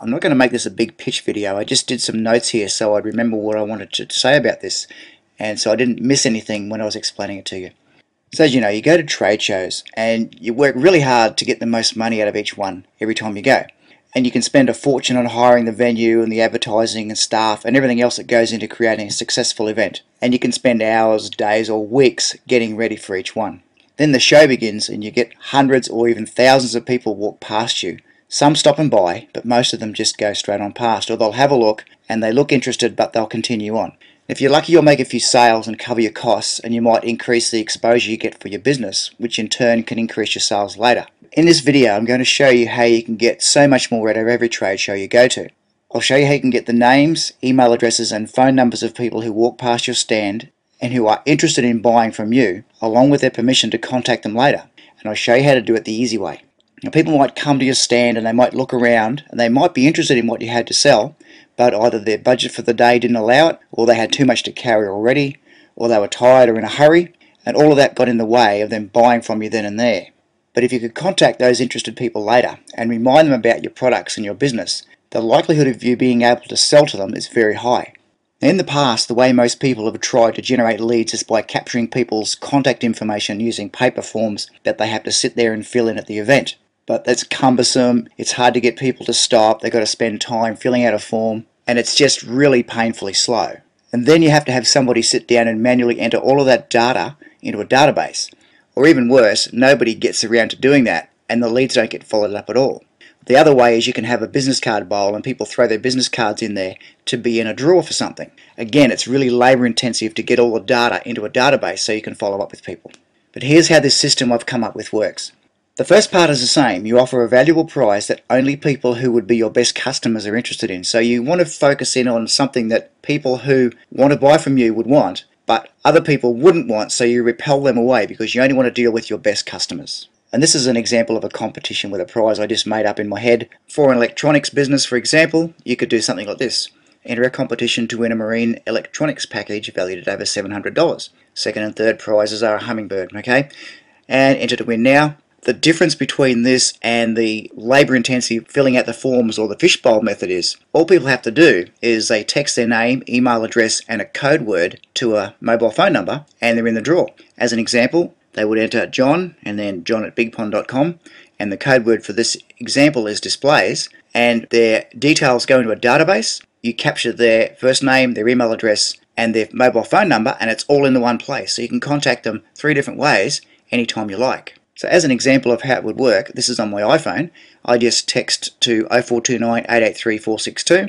I'm not going to make this a big pitch video. I just did some notes here so I'd remember what I wanted to say about this, and so I didn't miss anything when I was explaining it to you. So as you know, you go to trade shows and you work really hard to get the most money out of each one every time you go. And you can spend a fortune on hiring the venue and the advertising and staff and everything else that goes into creating a successful event. And you can spend hours, days or weeks getting ready for each one. Then the show begins and you get hundreds or even thousands of people walk past you. Some stop and buy, but most of them just go straight on past, or they'll have a look and they look interested but they'll continue on. If you're lucky, you'll make a few sales and cover your costs, and you might increase the exposure you get for your business, which in turn can increase your sales later. In this video, I'm going to show you how you can get so much more out of every trade show you go to. I'll show you how you can get the names, email addresses and phone numbers of people who walk past your stand and who are interested in buying from you, along with their permission to contact them later. And I'll show you how to do it the easy way. Now, people might come to your stand and they might look around and they might be interested in what you had to sell, but either their budget for the day didn't allow it, or they had too much to carry already, or they were tired or in a hurry, and all of that got in the way of them buying from you then and there. But if you could contact those interested people later and remind them about your products and your business, the likelihood of you being able to sell to them is very high. In the past, the way most people have tried to generate leads is by capturing people's contact information using paper forms that they have to sit there and fill in at the event. But that's cumbersome, it's hard to get people to stop, they've got to spend time filling out a form, and it's just really painfully slow. And then you have to have somebody sit down and manually enter all of that data into a database. Or even worse, nobody gets around to doing that, and the leads don't get followed up at all. The other way is you can have a business card bowl and people throw their business cards in there to be in a drawer for something. Again, it's really labor intensive to get all the data into a database so you can follow up with people. But here's how this system I've come up with works. The first part is the same. You offer a valuable prize that only people who would be your best customers are interested in. So you want to focus in on something that people who want to buy from you would want, but other people wouldn't want, so you repel them away because you only want to deal with your best customers. And this is an example of a competition with a prize I just made up in my head. For an electronics business, for example, you could do something like this. Enter a competition to win a marine electronics package valued at over $700. Second and third prizes are a hummingbird, okay? And enter to win now. The difference between this and the labor-intensive filling out the forms or the fishbowl method is, all people have to do is they text their name, email address and a code word to a mobile phone number and they're in the draw. As an example, they would enter John and then john@bigpond.com, and the code word for this example is displays, and their details go into a database. You capture their first name, their email address and their mobile phone number, and it's all in the one place. So you can contact them 3 different ways anytime you like. So as an example of how it would work, this is on my iPhone. I just text to 0429 883 462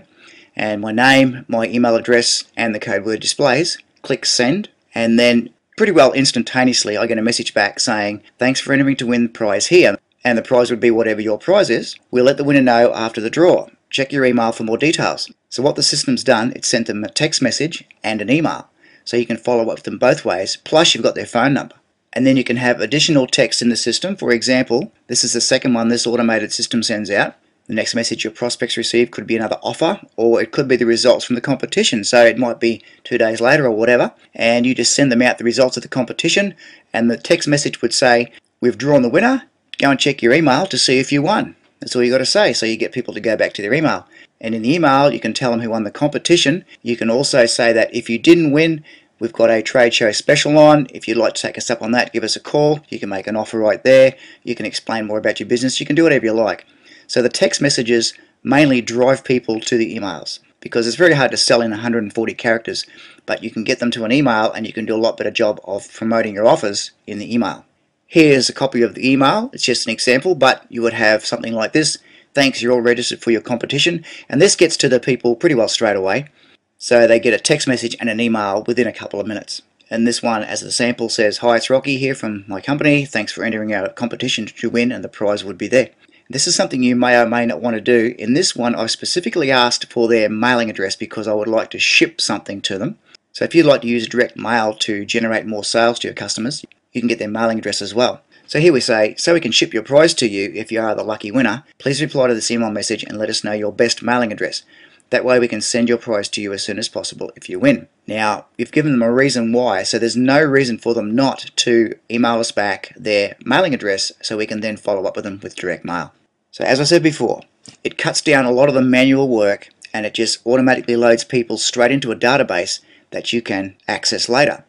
and my name, my email address and the code word displays. Click send, and then pretty well instantaneously I get a message back saying, thanks for entering to win the prize here, and the prize would be whatever your prize is. We'll let the winner know after the draw. Check your email for more details. So what the system's done, it's sent them a text message and an email. So you can follow up with them both ways, plus you've got their phone number. And then you can have additional text in the system. For example, this is the second one this automated system sends out. The next message your prospects receive could be another offer, or it could be the results from the competition. So it might be 2 days later or whatever, and you just send them out the results of the competition, and the text message would say, we've drawn the winner, go and check your email to see if you won. That's all you got to say, so you get people to go back to their email. And in the email, you can tell them who won the competition. You can also say that if you didn't win, we've got a trade show special on. If you'd like to take us up on that, give us a call. You can make an offer right there. You can explain more about your business. You can do whatever you like. So the text messages mainly drive people to the emails because it's very hard to sell in 140 characters, but you can get them to an email and you can do a lot better job of promoting your offers in the email. Here's a copy of the email. It's just an example, but you would have something like this. Thanks, you're all registered for your competition. And this gets to the people pretty well straight away. So they get a text message and an email within a couple of minutes. And this one, as a sample, says, hi, it's Rocky here from my company. Thanks for entering our competition to win, and the prize would be there. This is something you may or may not want to do. In this one, I specifically asked for their mailing address because I would like to ship something to them. So if you'd like to use direct mail to generate more sales to your customers, you can get their mailing address as well. So here we say, so we can ship your prize to you if you are the lucky winner, please reply to this email message and let us know your best mailing address. That way we can send your prize to you as soon as possible if you win. Now, you've given them a reason why, so there's no reason for them not to email us back their mailing address so we can then follow up with them with direct mail. So as I said before, It cuts down a lot of the manual work, and it just automatically loads people straight into a database that you can access later.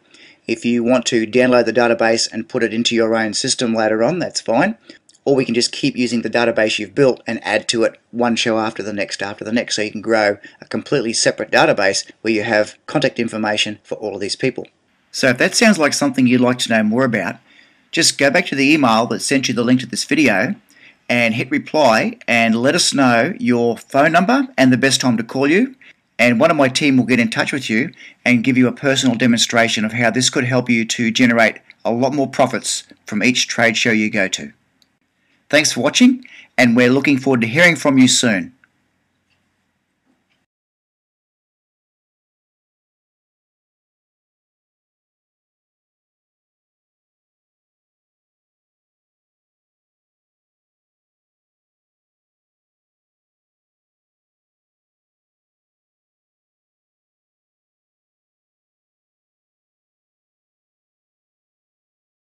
If you want to download the database and put it into your own system later on, that's fine. Or we can just keep using the database you've built and add to it one show after the next, so you can grow a completely separate database where you have contact information for all of these people. So if that sounds like something you'd like to know more about, just go back to the email that sent you the link to this video and hit reply and let us know your phone number and the best time to call you, and one of my team will get in touch with you and give you a personal demonstration of how this could help you to generate a lot more profits from each trade show you go to. Thanks for watching, and we're looking forward to hearing from you soon.